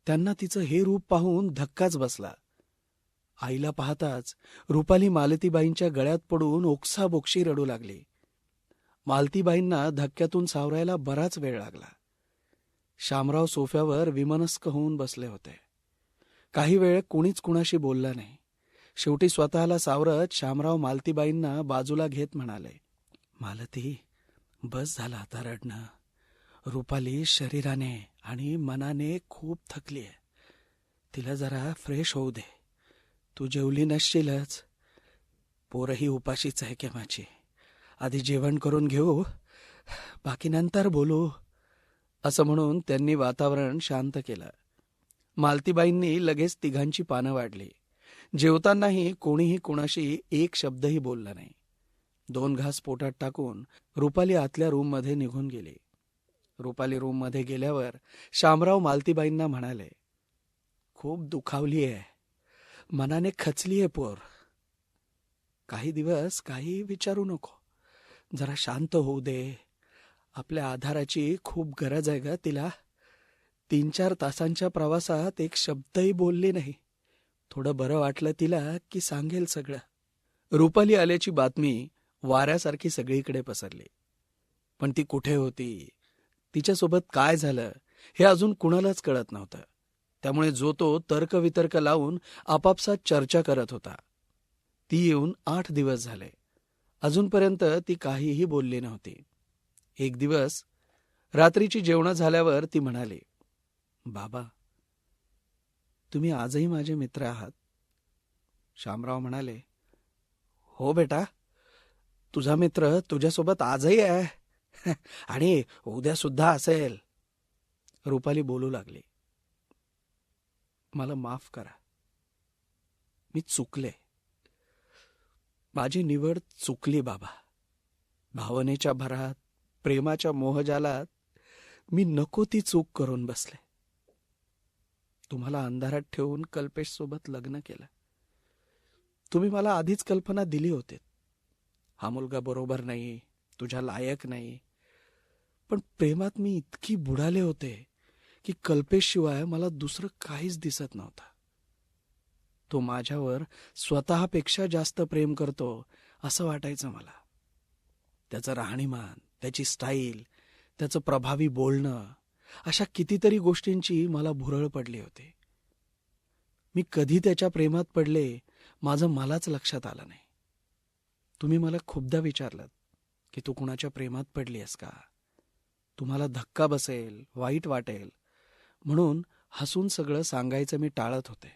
त्यांना तिचं हे रूप पाहून धक्काच बसला. आईला पाहताच रुपाली मालतीबाईंच्या गळ्यात पडून ओक्साबोक्शी रडू लागली. मालतीबाईंना धक्क्यातून सावरायला बराच वेळ लागला. शामराव सोफ्यावर विमनस्क होऊन बसले होते. काही वेळ कुणीच कुणाशी बोलला नाही. शेवटी स्वतःला सावरत शामराव मालतीबाईंना बाजूला घेत म्हणाले, मालती, बस झालं आता रडणं. रुपाली शरीराने आणि मनाने खूप थकली आहे. तिला जरा फ्रेश होऊ दे. तू जेवली नसशीलच. पोरही उपाशीच आहे केव्हाची. आधी जेवण करून घेऊ, बाकी नंतर बोलू. असं म्हणून त्यांनी वातावरण शांत केलं. मालतीबाईंनी लगेच तिघांची पानं वाढली. जेवतानाही कोणीही कुणाशी एक शब्दही बोलला नाही. 2 घास पोटात टाकून रुपाली आतल्या रूममध्ये निघून गेली. रुपाली रूममध्ये गेल्यावर शामराव मालतीबाईंना म्हणाले, खूप दुखावली आहे. मनाने खचली आहे पोर. काही दिवस काही विचारू नको. जरा शांत होऊ दे. आपल्या आधाराची खूप गरज आहे ग तिला. 3-4 तासांच्या प्रवासात एक शब्दही बोलली नाही. थोडं बरं वाटलं तिला की सांगेल सगळं. रुपाली आल्याची बातमी वाऱ्यासारखी सगळीकडे पसरली. पण ती कुठे होती, तिच्यासोबत काय झालं हे अजून कुणालाच कळत नव्हतं. त्यामुळे जो तो तर्कवितर्क लावून आपापसात चर्चा करत होता. ती येऊन 8 दिवस झाले. अजूनपर्यंत ती काहीही बोलली नव्हती. एक दिवस रात्रीची जेवणं झाल्यावर ती म्हणाली, बाबा, तुम्ही आजही माझे मित्र आहात. शामराव म्हणाले, हो बेटा, तुझा मित्र तुझ्यासोबत आजही आहे आणि उद्या सुद्धा असेल. रुपाली बोलू लागली, मला माफ करा. मी चुकले. माझी निवड चुकली बाबा. भावनेच्या भरात, प्रेमाच्या मोहजालात मी नको ती चूक करून बसले. तुम्हाला अंधारात ठेवून कल्पेश सोबत लग्न केलं. तुम्ही मला आधीच कल्पना दिली होती, हा मुलगा बरोबर नाही, तुझ्या लायक नाही. पण प्रेमात मी इतकी बुडाले होते की कल्पेशशिवाय मला दुसरं काहीच दिसत नव्हतं. तो माझ्यावर स्वतःपेक्षा जास्त प्रेम करतो असं वाटायचं मला. त्याचं राहणीमान, त्याची स्टाईल, त्याचं प्रभावी बोलणं, अशा कितीतरी गोष्टींची मला भुरळ पडली होती. मी कधी त्याच्या प्रेमात पडले माझं मलाच लक्षात आलं नाही. तुम्ही मला खूपदा विचारलं की तू कुणाच्या प्रेमात पडली आहेस का. तुम्हाला धक्का बसेल, वाईट वाटेल म्हणून हसून सगळं सांगायचं मी टाळत होते.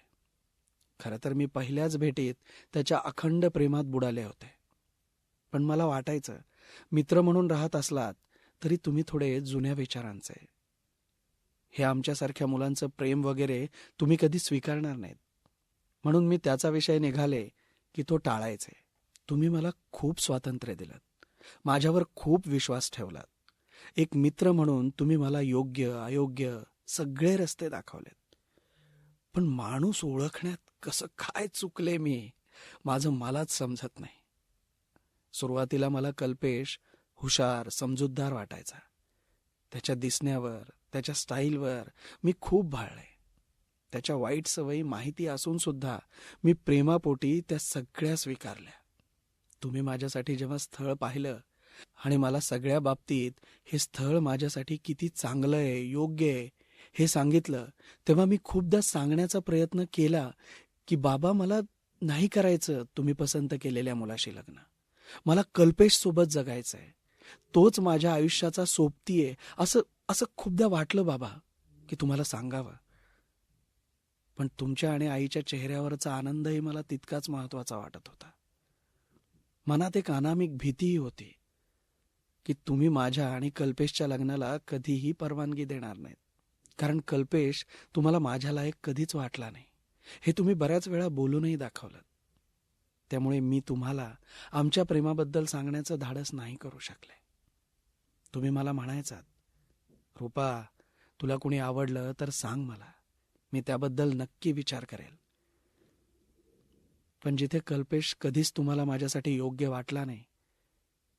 खरं तर मी पहिल्याच भेटीत त्याच्या अखंड प्रेमात बुडाले होते. पण मला वाटायचं, मित्र म्हणून राहत असलात तरी तुम्ही थोडे जुन्या विचारांचे. हे आमच्यासारख्या मुलांचं प्रेम वगैरे तुम्ही कधी स्वीकारणार नाहीत. म्हणून मी त्याचा विषय निघाले की तो टाळायचे. तुम्ही मला खूप स्वातंत्र्य दिलं, माझ्यावर खूप विश्वास ठेवलात. एक मित्र म्हणून तुम्ही मला योग्य अयोग्य सगळे रस्ते दाखवलेत. पण माणूस ओळखण्यात कसं काय चुकले मी, माझं मलाच समजत नाही. सुरुवातीला मला कल्पेश हुशार, समजूतदार वाटायचा. त्याच्या दिसण्यावर, त्याच्या स्टाईलवर मी खूप भाळले. त्याच्या वाईट सवयी माहिती असून सुद्धा मी प्रेमापोटी त्या सगळ्या स्वीकारल्या. तुम्ही माझ्यासाठी जेव्हा स्थळ पाहिलं आणि मला सगळ्या बाबतीत हे स्थळ माझ्यासाठी किती चांगलं आहे, योग्य आहे हे सांगितलं, तेव्हा मी खूपदा सांगण्याचा प्रयत्न केला की बाबा, मला नाही करायचं तुम्ही पसंत केलेल्या मुलाशी लग्न. मला कल्पेश सोबत जगायचंय, तोच माझ्या आयुष्याचा सोबती आहे. असं खूपदा वाटलं बाबा की तुम्हाला सांगावं. पण तुमच्या आणि आईच्या चेहऱ्यावरचा आनंदही मला तितकाच महत्वाचा वाटत होता. मनात एक अनामिक भीतीही होती की तुम्ही माझ्या आणि कल्पेशच्या लग्नाला कधीही परवानगी देणार नाहीत. कारण कल्पेश तुम्हाला माझ्या लायक कधीच वाटला नाही, हे तुम्ही बऱ्याच वेळा बोलूनही दाखवलं. त्यामुळे मी तुम्हाला आमच्या प्रेमाबद्दल सांगण्याचं धाडस नाही करू शकले. तुम्ही मला म्हणायचात, रूपा, तुला कुणी आवडलं तर सांग मला, मी त्याबद्दल नक्की विचार करेल. पण जिथे कल्पेश कधीच तुम्हाला माझ्यासाठी योग्य वाटला नाही,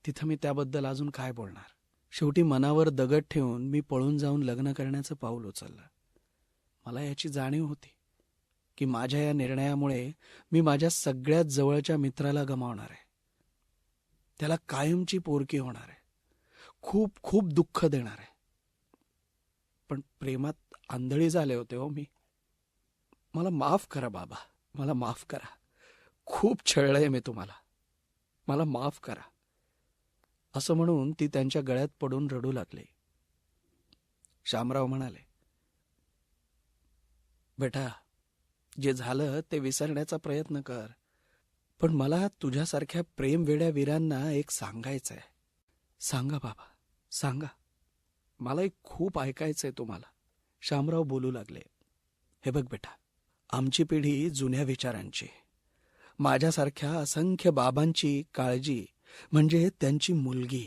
तिथं मी त्याबद्दल अजून काय बोलणार. शेवटी मनावर दगड ठेवून मी पळून जाऊन लग्न करण्याचं पाऊल उचललं. मला याची जाणीव होती की माझ्या या निर्णयामुळे मी माझ्या सगळ्यात जवळच्या मित्राला गमावणार आहे. त्याला कायमची पोरकी होणार आहे. खूप खूप दुःख देणार आहे. पण प्रेमात आंधळी झाले होते हो मी. मला माफ करा बाबा, मला माफ करा. खूप छळलंय मी तुम्हाला. मला माफ करा. असं म्हणून ती त्यांच्या गळ्यात पडून रडू लागली. शामराव म्हणाले, बेटा, जे झालं ते विसरण्याचा प्रयत्न कर. पण मला तुझ्यासारख्या प्रेमवेड्या वीरांना एक सांगायचंय. सांगा बाबा, सांगा. मला एक खूप ऐकायचंय तुम्हाला. शामराव बोलू लागले, हे बघ बेटा, आमची पिढी जुन्या विचारांची. माझ्यासारख्या असंख्य बाबांची काळजी म्हणजे त्यांची मुलगी.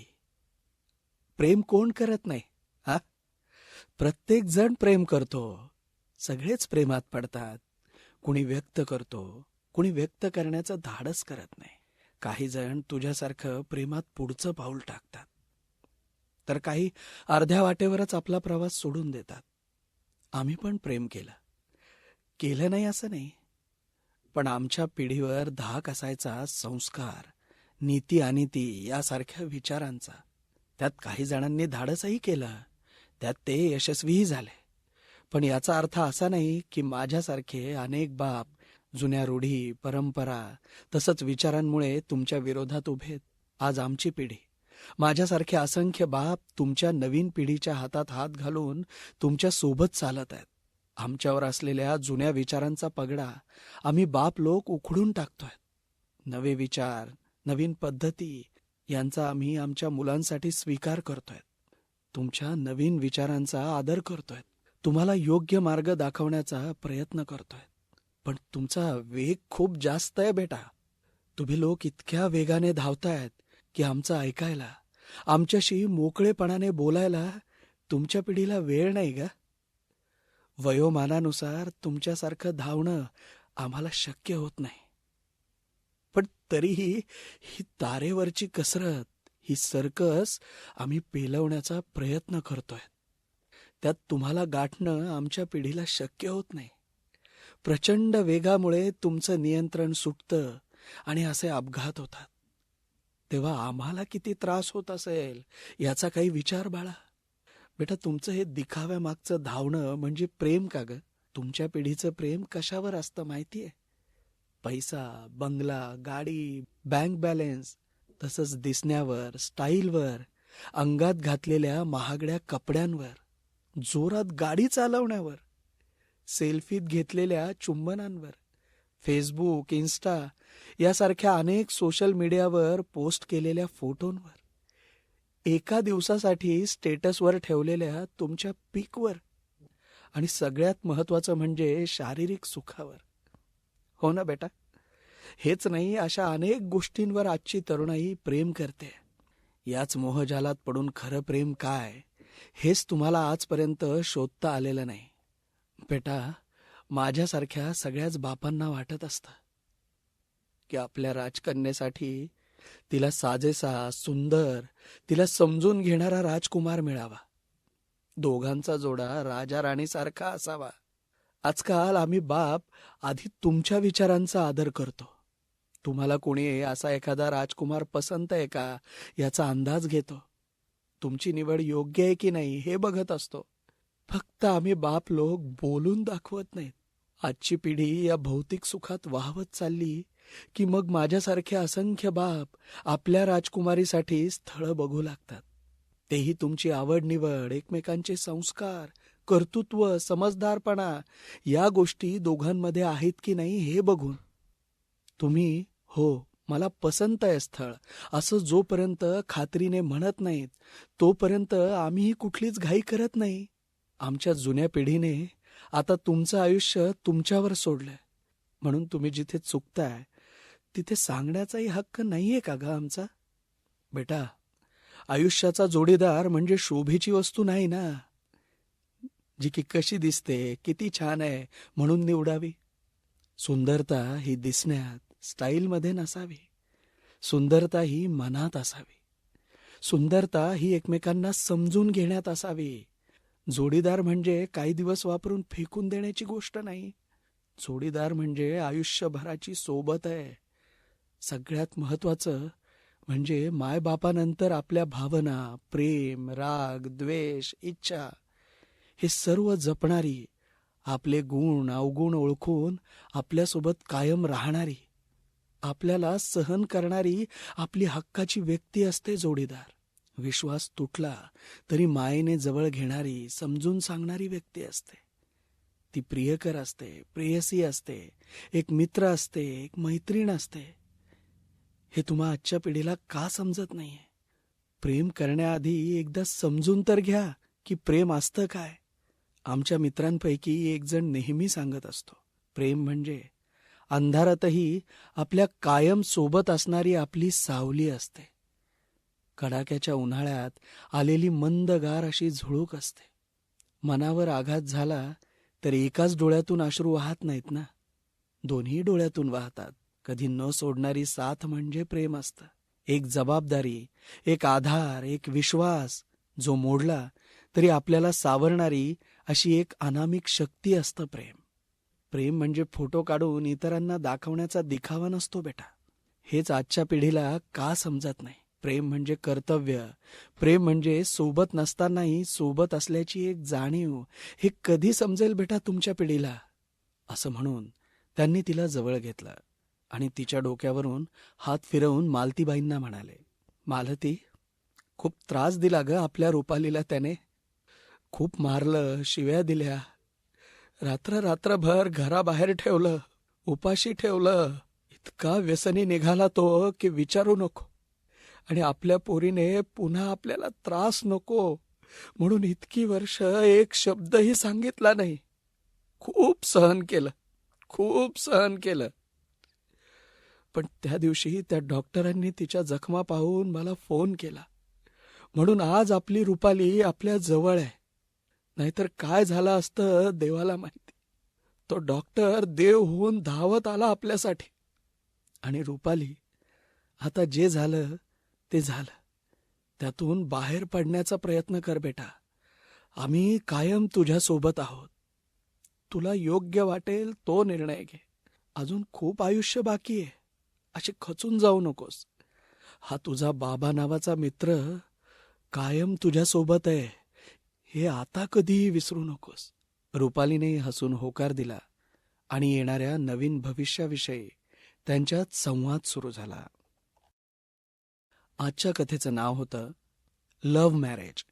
प्रेम कोण करत नाही हा? प्रत्येक जण प्रेम करतो. सगळेच प्रेमात पडतात. कुणी व्यक्त करतो, कुणी व्यक्त करण्याचं धाडस करत नाही. काही जण तुझ्यासारखं प्रेमात पुढचं पाऊल टाकतात, तर काही अर्ध्या वाटेवरच आपला प्रवास सोडून देतात. आम्ही पण प्रेम केलं नाही असं नाही, पण आमच्या पिढीवर धाक असायचा संस्कार, नीती अनिती यासारख्या विचारांचा. त्यात काही जणांनी धाडसही केलं, त्यात ते यशस्वीही झाले. पण याचा अर्थ असा नाही की माझ्यासारखे अनेक बाप जुन्या रूढी, परंपरा तसंच विचारांमुळे तुमच्या विरोधात उभेत. आज आमची पिढी, माझ्यासारखे असंख्य बाप तुमच्या नवीन पिढीच्या हातात हात घालून तुमच्या सोबत चालत आहेत. आमच्यावर असलेल्या जुन्या विचारांचा पगडा आम्ही बाप लोक उखडून टाकतोय. नवे विचार, नवीन पद्धती यांचा आम्ही आमच्या मुलांसाठी स्वीकार करतोय. तुमच्या नवीन विचारांचा आदर करतोय. तुम्हाला योग्य मार्ग दाखवण्याचा प्रयत्न करतोय. पण तुमचा वेग खूप जास्त आहे बेटा. तुम्ही लोक इतक्या वेगाने धावतायत की आमचं ऐकायला, आमच्याशी मोकळेपणाने बोलायला तुमच्या पिढीला वेळ नाही का? वयोमानानुसार तुमच्यासारखं धावणं आम्हाला शक्य होत नाही. पण तरीही ही तारेवरची कसरत, ही सर्कस आम्ही पेलवण्याचा प्रयत्न करतोय. त्यात तुम्हाला गाठणं आमच्या पिढीला शक्य होत नाही. प्रचंड वेगामुळे तुमचं नियंत्रण सुटतं आणि असे अपघात होतात. तेव्हा आम्हाला किती त्रास होत असेल याचा काही विचार बाळा. बेटा, तुमचं हे दिखाव्यामागचं धावणं म्हणजे प्रेम का ग? तुमच्या पिढीचं प्रेम कशावर असतं माहितीये? पैसा, बंगला, गाडी, बँक बॅलन्स, तसंच दिसण्यावर, स्टाईलवर, अंगात घातलेल्या महागड्या कपड्यांवर, जोरात गाडी चालवण्यावर, सेल्फीत घेतलेल्या चुंबनांवर, फेसबुक, इन्स्टा यासारख्या अनेक सोशल मीडियावर पोस्ट केलेल्या फोटोंवर, एका दिवसासाठी स्टेटसवर ठेवलेल्या तुमच्या पिकवर आणि सगळ्यात महत्वाचं म्हणजे शारीरिक सुखावर. हो ना बेटा? हेच नाही, अशा अनेक गोष्टींवर आजची तरुणाई प्रेम करते. याच मोहजालात पडून खरं प्रेम काय हेच तुम्हाला आजपर्यंत शोधता आलेलं नाही. बेटा, माझ्यासारख्या सगळ्याच बापांना वाटत असतं की आपल्या राजकन्येसाठी तिला साजेसा, सुंदर, तिला समजून घेणारा राजकुमार मिळावा. दोघांचा जोडा राजा राणीसारखा असावा. आजकाल आम्ही बाप आधी तुमच्या विचारांचा आदर करतो. तुम्हाला कोणी असा एखादा राजकुमार पसंत आहे का याचा अंदाज घेतो. तुमची निवड योग्य आहे की नाही हे बघत असतो. फक्त आम्ही बाप लोक बोलून दाखवत नाहीत. आजची पिढी या भौतिक सुखात वाहवत चालली की मग माझ्यासारखे असंख्य बाप आपल्या राजकुमारीसाठी स्थळं बघू लागतात. तेही तुमची आवड निवड, एकमेकांचे संस्कार, कर्तृत्व, समजदारपणा या गोष्टी दोघांमध्ये आहेत की नाही हे बघून. तुम्ही हो मला पसंत आहे स्थळ असं जोपर्यंत खात्रीने म्हणत नाहीत तोपर्यंत आम्हीही कुठलीच घाई करत नाही. आमच्या जुन्या पिढीने आता तुमचं आयुष्य तुमच्यावर सोडलंय, म्हणून तुम्ही जिथे चुकताय तिथे सांगण्याचाही हक्क नाहीये का ग आमचा? बेटा, आयुष्याचा जोडीदार म्हणजे शोभेची वस्तू नाही ना, जी की कशी दिसते, किती छान आहे म्हणून निवडावी. सुंदरता ही दिसण्यात, स्टाईलमध्ये नसावी. सुंदरता ही मनात असावी. सुंदरता ही एकमेकांना समजून घेण्यात असावी. जोडीदार म्हणजे काही दिवस वापरून फेकून देण्याची गोष्ट नाही. जोडीदार म्हणजे आयुष्यभराची सोबत आहे. सगळ्यात महत्वाचं म्हणजे मायबापानंतर आपल्या भावना, प्रेम, राग, द्वेष, इच्छा हे सर्व जपणारी, आपले गुण अवगुण ओळखून आपल्यासोबत कायम राहणारी, आपल्याला सहन करणारी आपली हक्काची व्यक्ती असते जोडीदार. विश्वास तुटला तरी मायेने जवळ घेणारी, समजून सांगणारी व्यक्ती असते. ती प्रियकर असते, प्रेयसी असते, एक मित्र असते, एक मैत्रीण असते. हे तुम्हा आजच्या पिढीला का समजत नाहीये? प्रेम करण्याआधी एकदा समजून तर घ्या की प्रेम असतं काय. आमच्या मित्रांपैकी एक जण नेहमी सांगत असतो, प्रेम म्हणजे अंधारातही आपल्या कायम सोबत असणारी आपली सावली असते. कडाक्याच्या उन्हाळ्यात आलेली मंदगार अशी झुळूक असते. मनावर आघात झाला तर एकाच डोळ्यातून अश्रू वाहत नाहीत ना, दोन्ही डोळ्यातून वाहतात. कधी न सोडणारी साथ म्हणजे प्रेम असतं. एक जबाबदारी, एक आधार, एक विश्वास जो मोडला तरी आपल्याला सावरणारी अशी एक अनामिक शक्ती असतं प्रेम. प्रेम म्हणजे फोटो काढून इतरांना दाखवण्याचा दिखावा नसतो बेटा. हेच आजच्या पिढीला का समजत नाही. प्रेम म्हणजे कर्तव्य, प्रेम म्हणजे सोबत नसतानाही सोबत असल्याची एक जाणीव. हे कधी समजेल बेटा तुमच्या पिढीला? असं म्हणून त्यांनी तिला जवळ घेतलं आणि तिच्या डोक्यावरून हात फिरवून मालतीबाईंना म्हणाले, मालती, खूप त्रास दिला ग आपल्या रुपालीला त्याने. खूप मारलं, शिव्या दिल्या, रात्रभर घराबाहेर ठेवलं, उपाशी ठेवलं. इतका व्यसनी निघाला तो की विचारू नको. आणि आपल्या पोरीने पुन्हा आपल्याला त्रास नको म्हणून इतकी वर्ष एक शब्दही सांगितला नाही. खूप सहन केलं, खूप सहन केलं. पण त्या दिवशी त्या डॉक्टरांनी तिच्या जखमा पाहून मला फोन केला, म्हणून आज आपली रुपाली आपल्या जवळ आहे. नाहीतर काय झालं असतं देवाला माहिती. तो डॉक्टर देव होऊन धावत आला आपल्यासाठी. आणि रुपाली, आता जे झालं ते झालं. त्यातून बाहेर पडण्याचा प्रयत्न कर बेटा. आम्ही कायम तुझ्या सोबत आहोत. तुला योग्य वाटेल तो निर्णय घे. अजून खूप आयुष्य बाकी आहे. असे खचून जाऊ नकोस. हा तुझा बाबा नावाचा मित्र कायम तुझ्या सोबत आहे, हे आता कधीही विसरू नकोस. रुपालीने हसून होकार दिला आणि येणाऱ्या नवीन भविष्याविषयी त्यांच्यात संवाद सुरू झाला. आजच्या कथेचं नाव होतं लव्ह मॅरेज.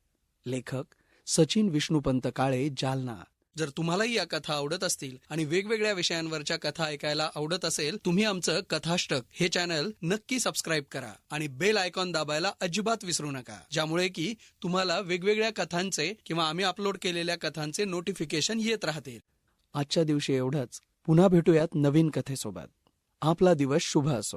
लेखक सचिन विष्णुपंत काळे, जालना. जर तुम्हालाही या कथा आवडत असतील आणि वेगवेगळ्या विषयांवरच्या कथा ऐकायला आवडत असेल, तुम्ही आमचं कथाष्टक हे चॅनल नक्की सबस्क्राईब करा आणि बेल आयकॉन दाबायला अजिबात विसरू नका, ज्यामुळे की तुम्हाला वेगवेगळ्या कथांचे किंवा आम्ही अपलोड केलेल्या कथांचे नोटिफिकेशन येत राहतील. आजच्या दिवशी एवढंच. पुन्हा भेटूयात नवीन कथेसोबत. आपला दिवस शुभ असो.